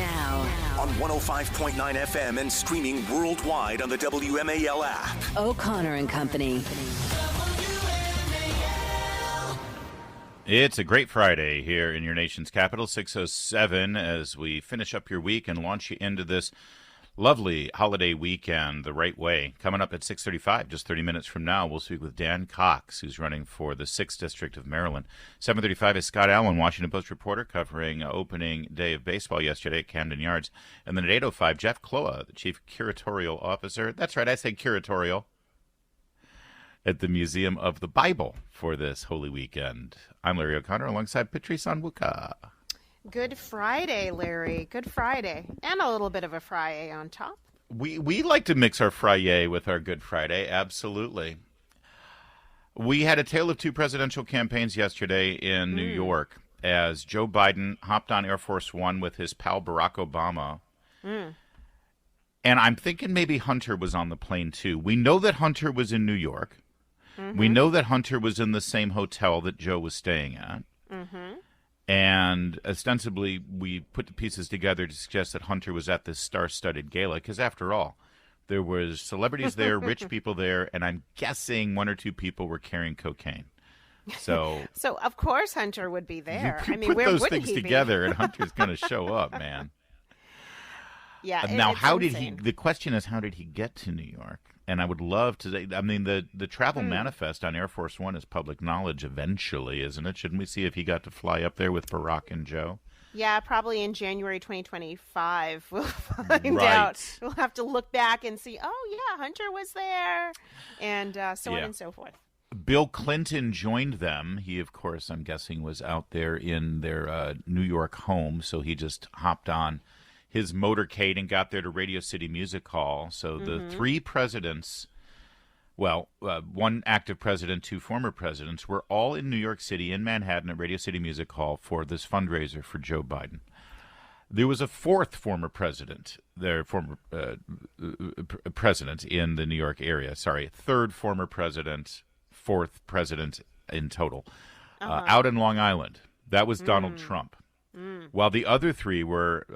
Now. On 105.9 FM and streaming worldwide on the WMAL app. O'Connor and Company. It's a great Friday here in your nation's capital, 6:07, as we finish up your week and launch you into this lovely holiday weekend the right way. Coming up at 6:35, just 30 minutes from now, we'll speak with Dan Cox, who's running for the 6th District of Maryland. 7:35 is Scott Allen, Washington Post reporter, covering opening day of baseball yesterday at Camden Yards. And then at 8:05, Jeff Kloa, the Chief Curatorial Officer. That's right, I said curatorial. At the Museum of the Bible for this Holy Weekend. I'm Larry O'Connor alongside Patrice Onwuka. Good Friday, Larry. Good Friday. And a little bit of a Friday on top. We like to mix our Friday with our Good Friday, absolutely. We had a tale of two presidential campaigns yesterday in New York as Joe Biden hopped on Air Force One with his pal Barack Obama. And I'm thinking maybe Hunter was on the plane too. We know that Hunter was in New York. We know that Hunter was in the same hotel that Joe was staying at. And ostensibly, we put the pieces together to suggest that Hunter was at this star-studded gala, because after all, there was celebrities there, rich people there, and I'm guessing one or two people were carrying cocaine. So of course Hunter would be there. You put where those wouldn't things he together, be? and Hunter's going to show up, man. Yeah. Now, how insane. did he? The question is, how did he get to New York? And I would love to. I mean, the travel manifest on Air Force One is public knowledge eventually, isn't it? Shouldn't we see if he got to fly up there with Barack and Joe? Yeah, probably in January 2025 we'll find out. We'll have to look back and see, oh, yeah, Hunter was there, and so on and so forth. Bill Clinton joined them. He, of course, I'm guessing, was out there in their New York home, so he just hopped on his motorcade and got there to Radio City Music Hall. So the three presidents, one active president, two former presidents, were all in New York City, in Manhattan, at Radio City Music Hall for this fundraiser for Joe Biden. There was a fourth former president, president in the New York area. Sorry, third former president, fourth president in total, out in Long Island. That was Donald Trump. While the other three were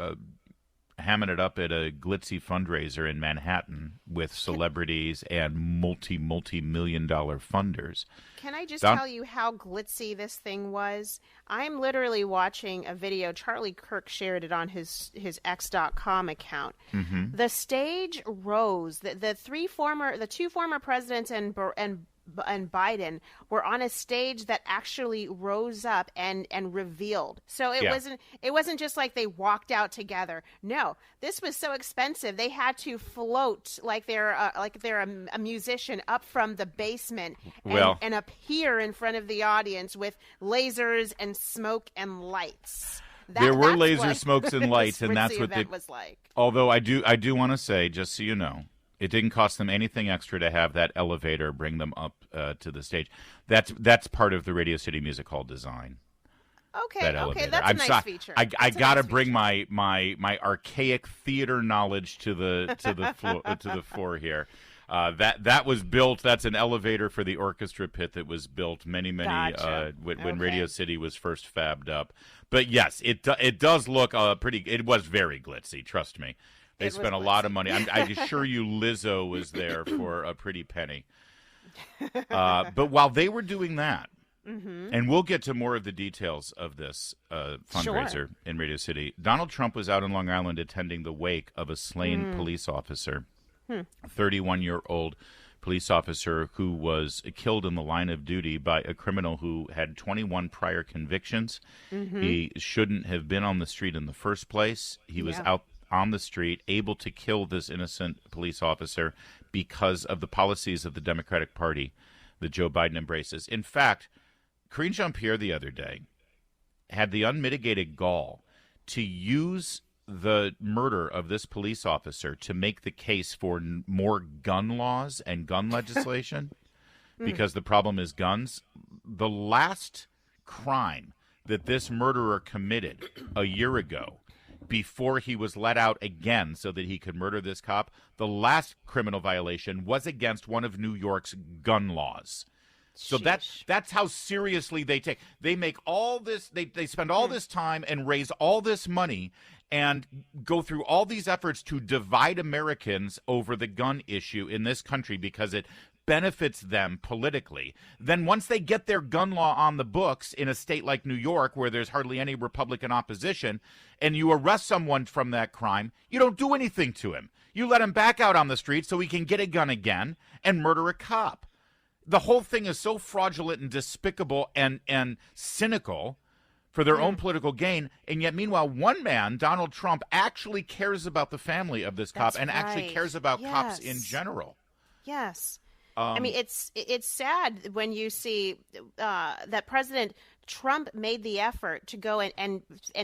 hamming it up at a glitzy fundraiser in Manhattan with celebrities and multi-million-dollar funders. Can I just tell you how glitzy this thing was? I'm literally watching a video. Charlie Kirk shared it on his X.com account. The stage rose. The two former presidents and Biden were on a stage that actually rose up and revealed. So it wasn't just like they walked out together. No, this was so expensive. They had to float like they're a musician up from the basement and appear in front of the audience with lasers and smoke and lights. There were laser smokes and lights, and that's what it was like. Although I do want to say, just so you know, it didn't cost them anything extra to have that elevator bring them up to the stage. That's part of the Radio City Music Hall design. Okay, that's a nice feature. I got to bring my archaic theater knowledge to the floor here. That was built. That's an elevator for the orchestra pit that was built many when Radio City was first fabbed up. But yes, it does look pretty. It was very glitzy. Trust me. They spent a lot of money. I assure you Lizzo was there for a pretty penny. But while they were doing that, and we'll get to more of the details of this fundraiser in Radio City, Donald Trump was out in Long Island attending the wake of a slain police officer, 31-year-old police officer who was killed in the line of duty by a criminal who had 21 prior convictions. He shouldn't have been on the street in the first place. He was out on the street, able to kill this innocent police officer because of the policies of the Democratic Party that Joe Biden embraces. In fact, Karine Jean-Pierre the other day had the unmitigated gall to use the murder of this police officer to make the case for more gun laws and gun legislation because the problem is guns. The last crime that this murderer committed a year ago, before he was let out again so that he could murder this cop, the last criminal violation was against one of New York's gun laws. So that's how seriously they take. They make all this. They spend all this time and raise all this money, and go through all these efforts to divide Americans over the gun issue in this country because it benefits them politically. Then once they get their gun law on the books in a state like New York, where there's hardly any Republican opposition, and you arrest someone from that crime, you don't do anything to him. You let him back out on the street so he can get a gun again and murder a cop. The whole thing is so fraudulent and despicable and cynical for their own political gain, and yet meanwhile one man, Donald Trump, actually cares about the family of this cop and actually cares about cops in general. Yes. I mean, it's sad when you see that President Trump made the effort to go and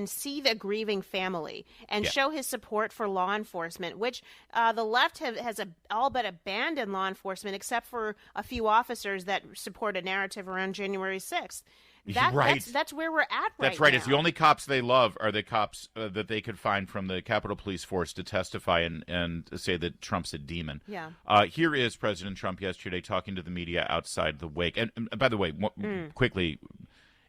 see the grieving family and show his support for law enforcement, which the left has all but abandoned law enforcement, except for a few officers that support a narrative around January 6th. That's where we're at right now. That's right. It's the only cops they love are the cops that they could find from the Capitol Police Force to testify and say that Trump's a demon. Yeah. Here is President Trump yesterday talking to the media outside the wake. And by the way, quickly,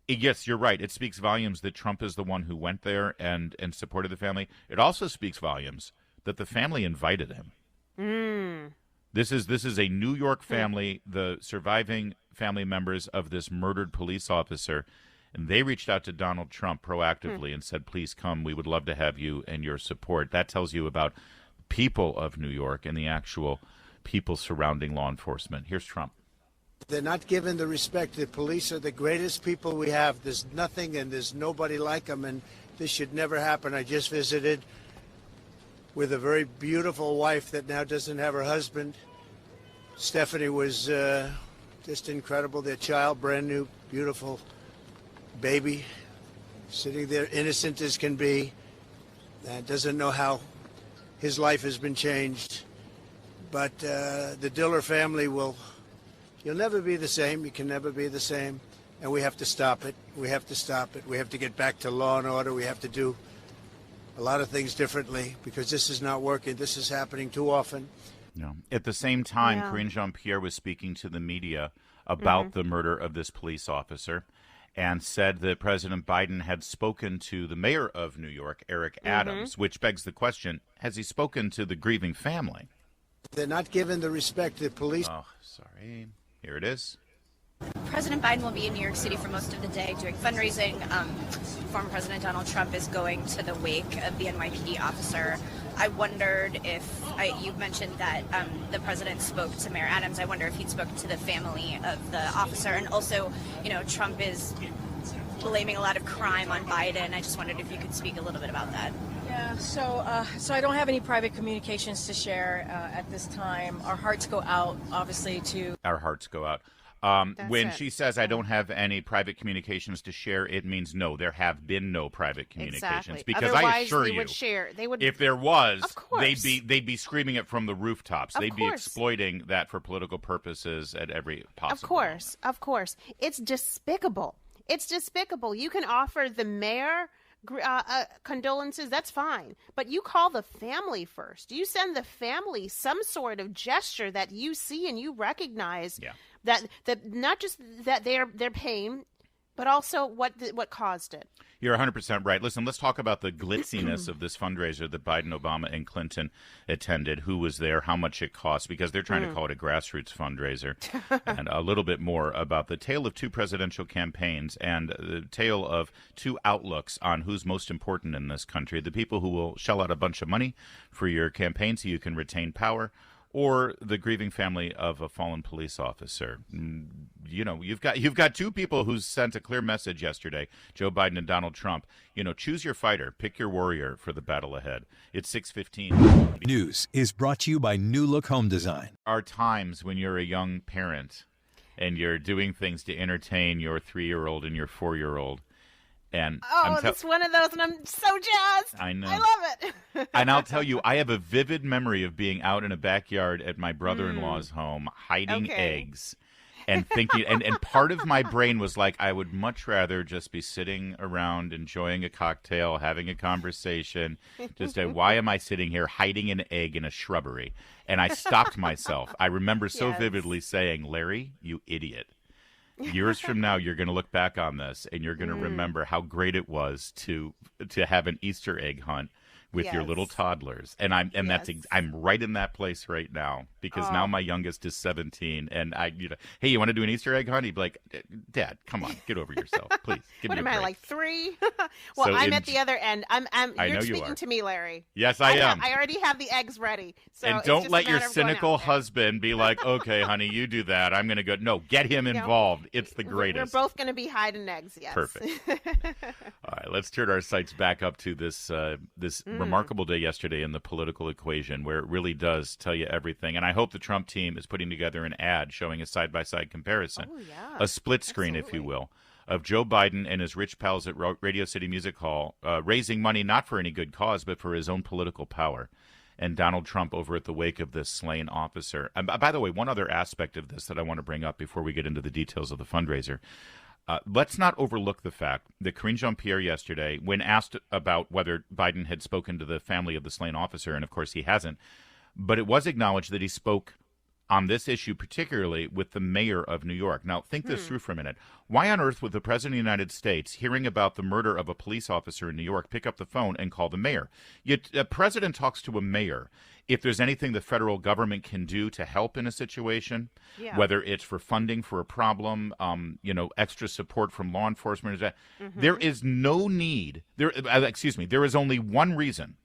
yes, you're right. It speaks volumes that Trump is the one who went there and supported the family. It also speaks volumes that the family invited him. This is a New York family, the surviving family members of this murdered police officer, and they reached out to Donald Trump proactively and said, please come, we would love to have you and your support. That tells you about people of New York and the actual people surrounding law enforcement. Here's Trump. They're not given the respect. The police are the greatest people we have. There's nothing and there's nobody like them, and this should never happen. I just visited with a very beautiful wife that now doesn't have her husband. Stephanie was just incredible. Their child, brand new, beautiful baby, sitting there innocent as can be, and doesn't know how his life has been changed. But the Diller family you'll never be the same. You can never be the same. And we have to stop it. We have to stop it. We have to get back to law and order. We have to do a lot of things differently because this is not working. This is happening too often. No. At the same time, Karine Jean-Pierre was speaking to the media about the murder of this police officer and said that President Biden had spoken to the mayor of New York, Eric Adams, which begs the question, has he spoken to the grieving family? They're not given the respect that police... Oh, sorry. Here it is. President Biden will be in New York City for most of the day doing fundraising. Former President Donald Trump is going to the wake of the NYPD officer. I wondered if, you mentioned that the president spoke to Mayor Adams. I wonder if he'd spoken to the family of the officer. And also, Trump is blaming a lot of crime on Biden. I just wondered if you could speak a little bit about that. Yeah, so I don't have any private communications to share at this time. Our hearts go out, obviously, to... Our hearts go out. When she says I don't have any private communications to share, it means no, there have been no private communications. Exactly. Because otherwise, I assure you, if there was, they'd be screaming it from the rooftops. They'd be exploiting that for political purposes at every possible moment. Of course. It's despicable. It's despicable. You can offer the mayor condolences, that's fine. But you call the family first. You send the family some sort of gesture that you see and you recognize that not just that their pain, but also what caused it. You're 100% right. Listen, let's talk about the glitziness of this fundraiser that Biden, Obama, and Clinton attended. Who was there? How much it cost? Because they're trying to call it a grassroots fundraiser. And a little bit more about the tale of two presidential campaigns and the tale of two outlooks on who's most important in this country. The people who will shell out a bunch of money for your campaign so you can retain power, or the grieving family of a fallen police officer. You've got two people who sent a clear message yesterday, Joe Biden and Donald Trump. Choose your fighter, pick your warrior for the battle ahead. It's 6:15. News is brought to you by New Look Home Design. There are times when you're a young parent and you're doing things to entertain your 3-year-old and your 4-year-old. And it's one of those, and I'm so jazzed. I know. I love it. And I'll tell you, I have a vivid memory of being out in a backyard at my brother-in-law's home, hiding eggs, and thinking, and part of my brain was like, I would much rather just be sitting around enjoying a cocktail, having a conversation. Why am I sitting here hiding an egg in a shrubbery? And I stopped myself. I remember so vividly saying, Larry, you idiot. Years from now, you're going to look back on this, and you're going to remember how great it was to have an Easter egg hunt with your little toddlers, and I'm right in that place right now because now my youngest is 17, and hey, you want to do an Easter egg hunt? He'd be like, Dad, come on, get over yourself, please. Give what me am a break. I, like 3? Well, I'm at the other end. You're speaking to me, Larry. Yes, I am. I already have the eggs ready. So and don't let your cynical husband be like, okay, honey, you do that. I'm going to go. No, get him involved. It's the greatest. We're both going to be hiding eggs. Yes. Perfect. All right, let's turn our sights back up to this remarkable day yesterday in the political equation, where it really does tell you everything. And I hope the Trump team is putting together an ad showing a side-by-side comparison, a split screen, if you will, of Joe Biden and his rich pals at Radio City Music Hall raising money not for any good cause, but for his own political power, and Donald Trump over at the wake of this slain officer. And by the way, one other aspect of this that I want to bring up before we get into the details of the fundraiser. Let's not overlook the fact that Karine Jean-Pierre yesterday, when asked about whether Biden had spoken to the family of the slain officer, and of course he hasn't, but it was acknowledged that he spoke on this issue particularly with the mayor of New York. Now, think this through for a minute. Why on earth would the President of the United States, hearing about the murder of a police officer in New York, pick up the phone and call the mayor? Yet a president talks to a mayor if there's anything the federal government can do to help in a situation, whether it's for funding for a problem, extra support from law enforcement. There is no need. There is only one reason.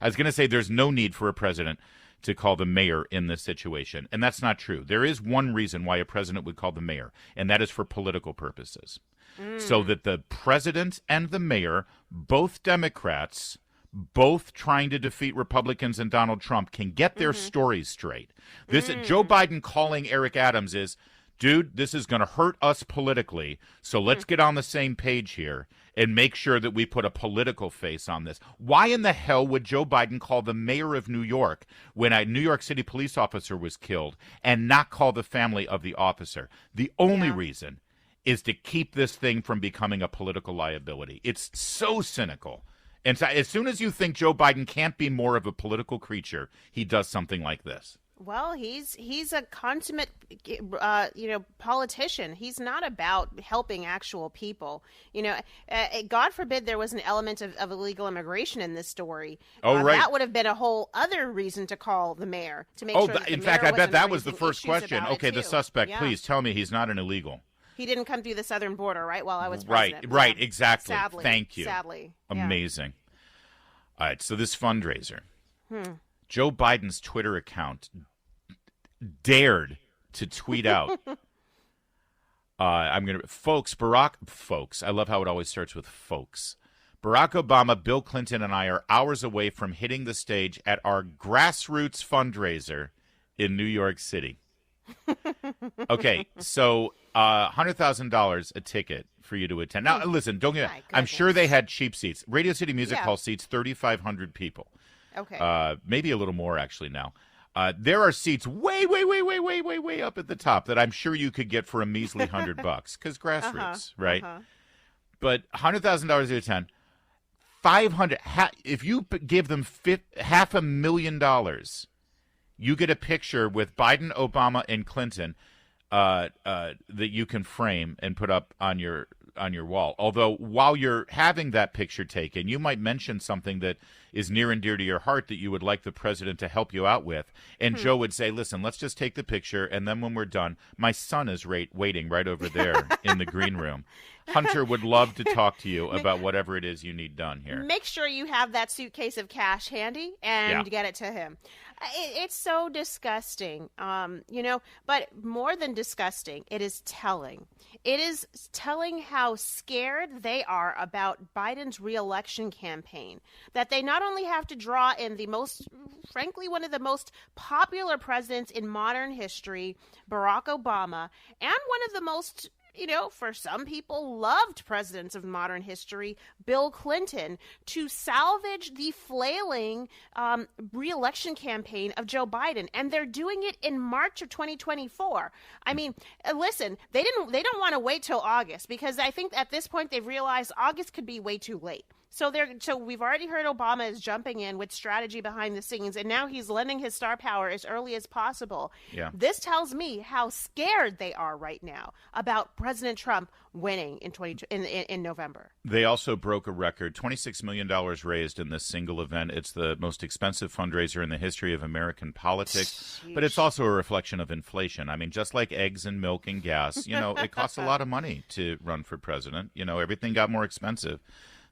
I was going to say there's no need for a president to call the mayor in this situation, and that's not true. There is one reason why a president would call the mayor, and that is for political purposes, so that the president and the mayor, both Democrats, both trying to defeat Republicans and Donald Trump, can get their stories straight. Joe Biden calling Eric Adams is, dude, this is going to hurt us politically, so let's get on the same page here and make sure that we put a political face on this. Why in the hell would Joe Biden call the mayor of New York when a New York City police officer was killed and not call the family of the officer? The only reason is to keep this thing from becoming a political liability. It's so cynical. And so as soon as you think Joe Biden can't be more of a political creature, he does something like this. Well, he's a consummate, politician. He's not about helping actual people. God forbid there was an element of illegal immigration in this story. Right. That would have been a whole other reason to call the mayor to make sure. In fact, I bet that was the first question. Okay, the suspect, please tell me he's not an illegal. He didn't come through the southern border, right? While I was president. Right, exactly. Sadly, thank you. Sadly, amazing. All right, so this fundraiser. Joe Biden's Twitter account dared to tweet out, I love how it always starts with folks. Barack Obama, Bill Clinton, and I are hours away from hitting the stage at our grassroots fundraiser in New York City. Okay, so $100,000 a ticket for you to attend. Now, listen, don't get me. I'm sure they had cheap seats. Radio City Music Hall seats 3,500 people. Okay. Maybe a little more actually now. There are seats way up at the top that I'm sure you could get for a measly $100 because grassroots, right? But $100,000 to attend, if you give them $500,000, you get a picture with Biden, Obama, and Clinton that you can frame and put up on your wall. Although while you're having that picture taken, you might mention something that is near and dear to your heart that you would like the president to help you out with. And Joe would say, listen, let's just take the picture, and then when we're done, my son is waiting right over there in the green room. Hunter would love to talk to you about whatever it is you need done here. Make sure you have that suitcase of cash handy and get it to him. It's so disgusting, but more than disgusting, it is telling. It is telling how scared they are about Biden's reelection campaign, that they not only have to draw in one of the most popular presidents in modern history, Barack Obama, and one of the most, for some people, loved presidents of modern history, Bill Clinton, to salvage the flailing re-election campaign of Joe Biden. And they're doing it in March of 2024. I mean, listen, they don't want to wait till August, because I think at this point they've realized August could be way too late. So we've already heard Obama is jumping in with strategy behind the scenes, and now he's lending his star power as early as possible. Yeah. This tells me how scared they are right now about President Trump winning in November. They also broke a record, $26 million raised in this single event. It's the most expensive fundraiser in the history of American politics, but it's also a reflection of inflation. I mean, just like eggs and milk and gas, it costs a lot of money to run for president. Everything got more expensive.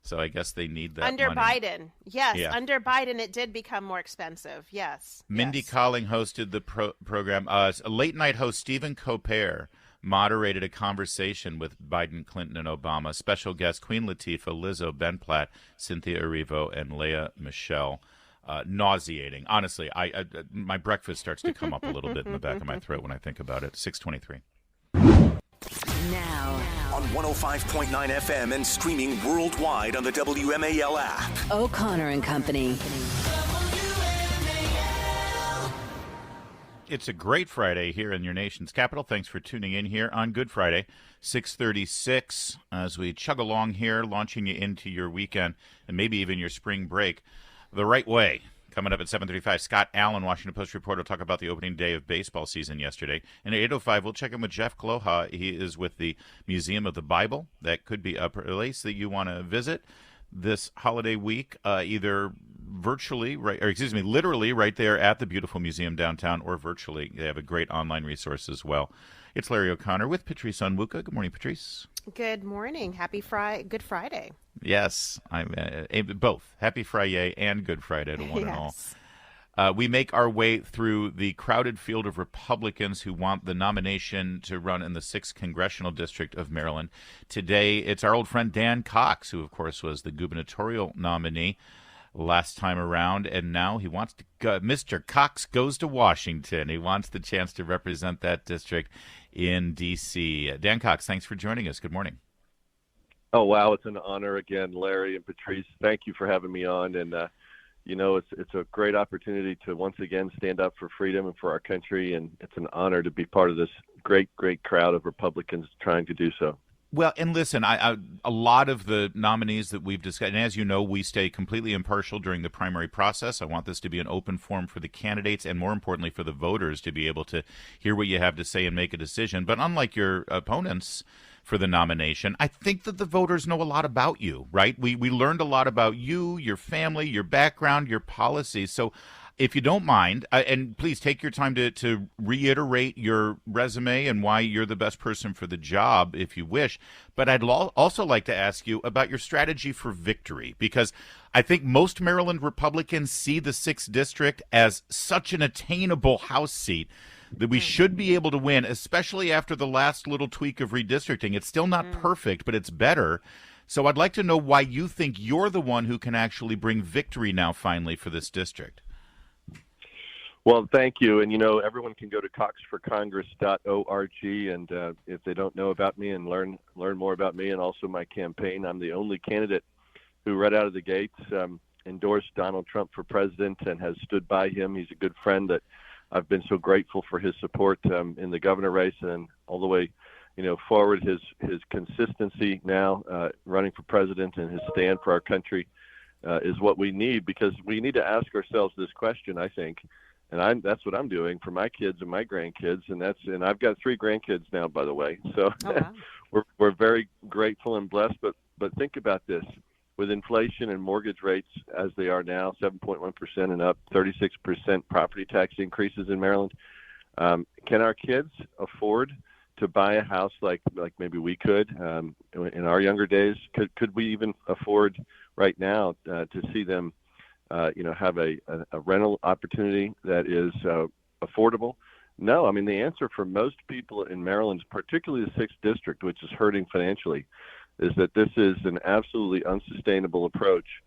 So I guess they need that under money. Biden. Yes, Yeah. under Biden, it did become more expensive. Yes. Mindy yes. Kaling hosted the program. A late-night host, Stephen Colbert, moderated a conversation with Biden, Clinton, and Obama. Special guests Queen Latifah, Lizzo, Ben Platt, Cynthia Erivo, and Leah Michelle. Nauseating. Honestly, my breakfast starts to come up a little bit in the back of my throat when I think about it. 6:23. Now, On 105.9 FM and streaming worldwide on the WMAL app. O'Connor and Company. It's a great Friday here in your nation's capital. Thanks for tuning in here on Good Friday, 6:36, as we chug along here, launching you into your weekend and maybe even your spring break the right way. Coming up at 7:35, Scott Allen, Washington Post reporter, will talk about the opening day of baseball season yesterday. And at 8:05, we'll check in with Jeff Kloha. He is with the Museum of the Bible. That could be a place that you want to visit this holiday week, either literally right there at the beautiful museum downtown, or virtually. They have a great online resource as well. It's Larry O'Connor with Patrice Onwuka. Good morning, Patrice. Good morning. Good Friday. Yes, I'm both. Happy Friday and Good Friday to one and all. Yes. We make our way through the crowded field of Republicans who want the nomination to run in the 6th Congressional District of Maryland. Today, it's our old friend Dan Cox, who, of course, was the gubernatorial nominee last time around, and now he wants to go. Mr. Cox goes to Washington. He wants the chance to represent that district in D.C. Dan Cox, thanks for joining us. Good morning. Oh, wow. It's an honor again, Larry and Patrice. Thank you for having me on. And, it's a great opportunity to once again stand up for freedom and for our country. And it's an honor to be part of this great, great crowd of Republicans trying to do so. Well, and listen, a lot of the nominees that we've discussed, and as you know, we stay completely impartial during the primary process. I want this to be an open forum for the candidates and, more importantly, for the voters to be able to hear what you have to say and make a decision. But unlike your opponents for the nomination, I think that the voters know a lot about you, right? We learned a lot about you, your family, your background, your policies. So if you don't mind, and please take your time to reiterate your resume and why you're the best person for the job, if you wish. But I'd also like to ask you about your strategy for victory, because I think most Maryland Republicans see the 6th District as such an attainable House seat that we should be able to win, especially after the last little tweak of redistricting. It's still not perfect, but it's better. So I'd like to know why you think you're the one who can actually bring victory now finally for this district. Well, thank you. And, everyone can go to coxforcongress.org. And if they don't know about me and learn more about me and also my campaign, I'm the only candidate who right out of the gates endorsed Donald Trump for president and has stood by him. He's a good friend that I've been so grateful for his support in the governor race and all the way, forward. His consistency now running for president and his stand for our country is what we need, because we need to ask ourselves this question, I think. And that's what I'm doing for my kids and my grandkids, and I've got 3 grandkids now, by the way. So we're very grateful and blessed. But think about this: with inflation and mortgage rates as they are now, 7.1% and up, 36% property tax increases in Maryland, can our kids afford to buy a house like maybe we could in our younger days? Could we even afford right now to see them have a rental opportunity that is affordable? No. I mean, the answer for most people in Maryland, particularly the 6th District, which is hurting financially, is that this is an absolutely unsustainable approach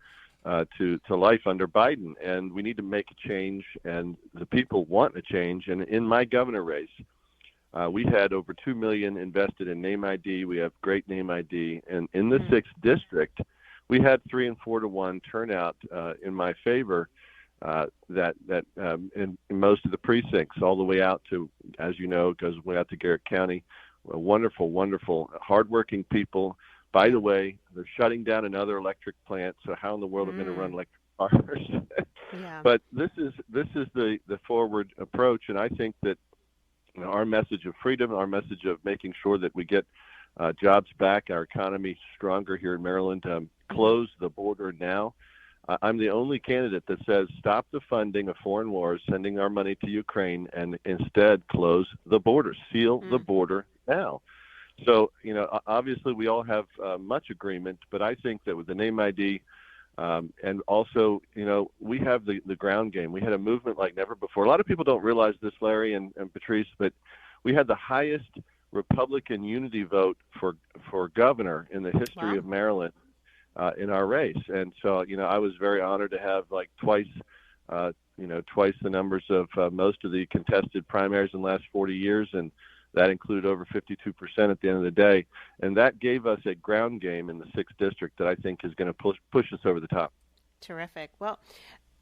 to life under Biden. And we need to make a change, and the people want a change. And in my governor race, we had over $2 million invested in name ID. We have great name ID. And in the 6th District, we had 3 and 4 to 1 turnout in my favor in most of the precincts, all the way out to, as you know, goes way out to Garrett County. Wonderful, wonderful, hardworking people, By the way, they're shutting down another electric plant, so how in the world are we going to run electric cars? Yeah. But this is the forward approach, and I think that our message of freedom, our message of making sure that we get jobs back, our economy stronger here in Maryland, close the border now. I'm the only candidate that says stop the funding of foreign wars, sending our money to Ukraine, and instead close the border, seal the border now. So, obviously we all have much agreement, but I think that with the name ID, and also, we have the ground game. We had a movement like never before. A lot of people don't realize this, Larry and Patrice, but we had the highest Republican unity vote for governor in the history of Maryland in our race. And so, I was very honored to have like twice the numbers of most of the contested primaries in the last 40 years, and that included over 52% at the end of the day. And that gave us a ground game in the 6th District that I think is going to push us over the top. Terrific. Well,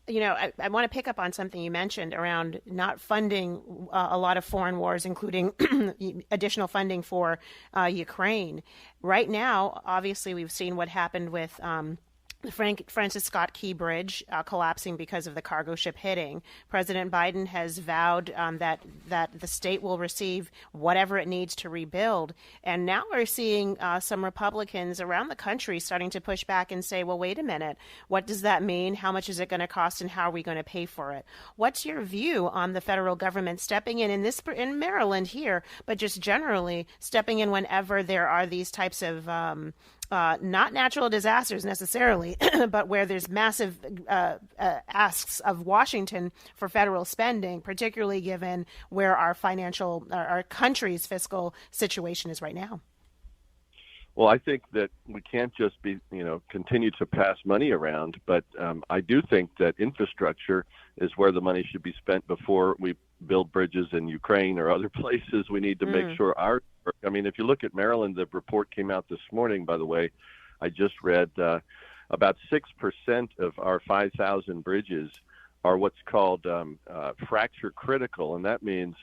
I want to pick up on something you mentioned around not funding a lot of foreign wars, including additional funding for Ukraine. Right now, obviously, we've seen what happened with the Francis Scott Key Bridge collapsing because of the cargo ship hitting. President Biden has vowed that the state will receive whatever it needs to rebuild. And now we're seeing some Republicans around the country starting to push back and say, well, wait a minute, what does that mean? How much is it going to cost, and how are we going to pay for it? What's your view on the federal government stepping in Maryland here, but just generally stepping in whenever there are these types of not natural disasters necessarily, but where there's massive asks of Washington for federal spending, particularly given where our country's fiscal situation is right now? Well, I think that we can't just continue to pass money around, but I do think that infrastructure is where the money should be spent before we build bridges in Ukraine or other places. We need to make sure if you look at Maryland, the report came out this morning, by the way, I just read about 6% of our 5,000 bridges are what's called fracture critical. And that means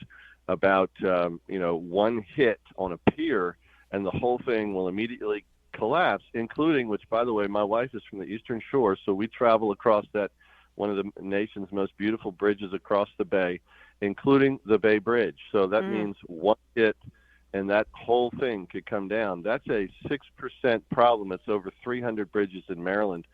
about, one hit on a pier and the whole thing will immediately collapse, including, which, by the way, my wife is from the Eastern Shore, so we travel across that, one of the nation's most beautiful bridges across the bay, including the Bay Bridge. So that means one hit and that whole thing could come down. That's a 6% problem. It's over 300 bridges in Maryland.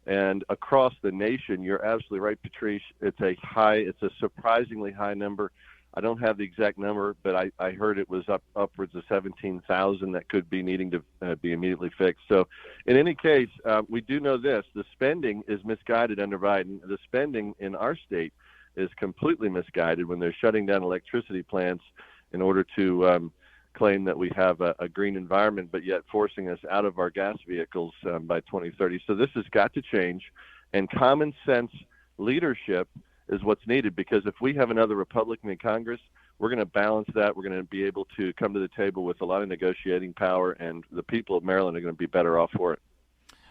And across the nation, you're absolutely right, Patrice, it's a surprisingly high number. I don't have the exact number, but I heard it was upwards of 17,000 that could be needing to be immediately fixed. So in any case, we do know this. The spending is misguided under Biden. The spending in our state is completely misguided when they're shutting down electricity plants in order to claim that we have a green environment, but yet forcing us out of our gas vehicles by 2030. So this has got to change, and common sense leadership is what's needed, because if we have another Republican in Congress, we're going to balance that. We're going to be able to come to the table with a lot of negotiating power, and the people of Maryland are going to be better off for it.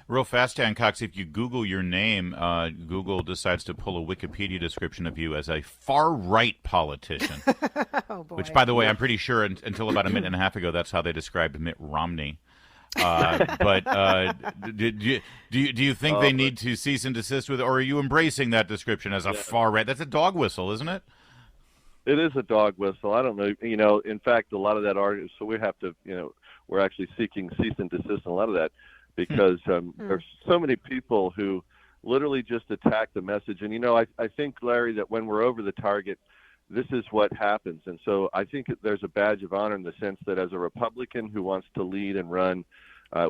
Real fast, Dan Cox, if you Google your name, Google decides to pull a Wikipedia description of you as a far-right politician. Oh, boy. Which, by the way, I'm pretty sure until about a minute and a half ago, that's how they described Mitt Romney. But do you think they need to cease and desist with it, or are you embracing that description as a far-right? That's a dog whistle, isn't it? It is a dog whistle. I don't know. In fact, a lot of that argument, so we have to, we're actually seeking cease and desist on a lot of that, because there's so many people who literally just attack the message. And, I think, Larry, that when we're over the target, this is what happens. And so I think there's a badge of honor in the sense that as a Republican who wants to lead and run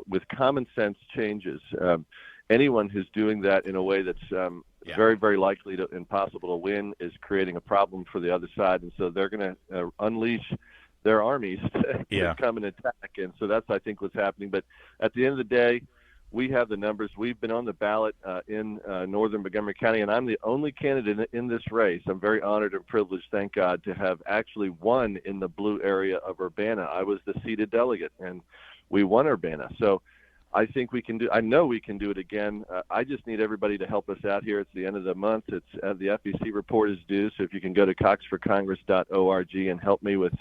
with common sense changes, anyone who's doing that in a way that's very, very likely to impossible to win is creating a problem for the other side. And so they're going to unleash their armies to come and attack. And so that's, I think, what's happening. But at the end of the day, we have the numbers. We've been on the ballot in northern Montgomery County, and I'm the only candidate in this race. I'm very honored and privileged, thank God, to have actually won in the blue area of Urbana. I was the seated delegate, and we won Urbana. So I think we can do. I know we can do it again. I just need everybody to help us out here. It's the end of the month. It's the FEC report is due. So if you can go to coxforcongress.org and help me with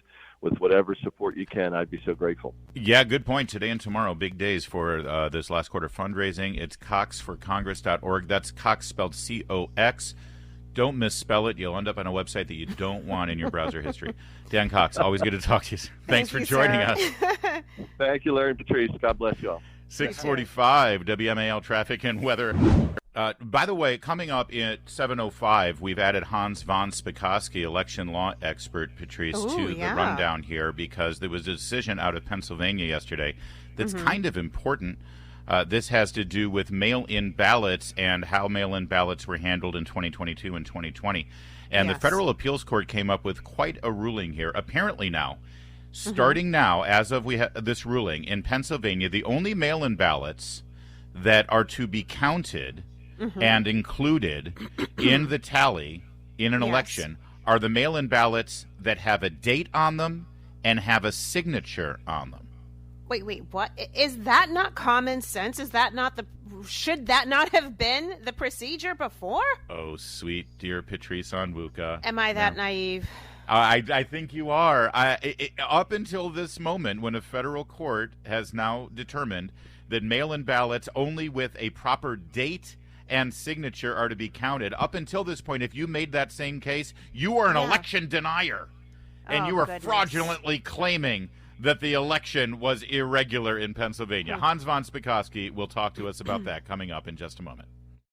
whatever support you can, I'd be so grateful. Yeah, good point. Today and tomorrow, big days for this last quarter fundraising. It's coxforcongress.org. That's Cox spelled C-O-X. Don't misspell it. You'll end up on a website that you don't want in your browser history. Dan Cox, always good to talk to you. Thanks for joining us. Thank you, Larry and Patrice. God bless you all. 6:45 WMAL traffic and weather. By the way, coming up at 7:05, we've added Hans von Spakovsky, election law expert, Patrice, to the rundown here because there was a decision out of Pennsylvania yesterday that's kind of important. This has to do with mail-in ballots and how mail-in ballots were handled in 2022 and 2020. And the Federal Appeals Court came up with quite a ruling here. Apparently now, starting now, as of this ruling, in Pennsylvania, the only mail-in ballots that are to be counted and included in the tally in an election are the mail-in ballots that have a date on them and have a signature on them. Wait, what? Is that not common sense? Should that not have been the procedure before? Oh, sweet dear Patrice Onwuka. Am I that naive? I think you are. Up until this moment, when a federal court has now determined that mail-in ballots only with a proper date and signature are to be counted, up until this point, if you made that same case, you are an election denier. And you are fraudulently claiming that the election was irregular in Pennsylvania. Hans von Spakovsky will talk to us about that coming up in just a moment.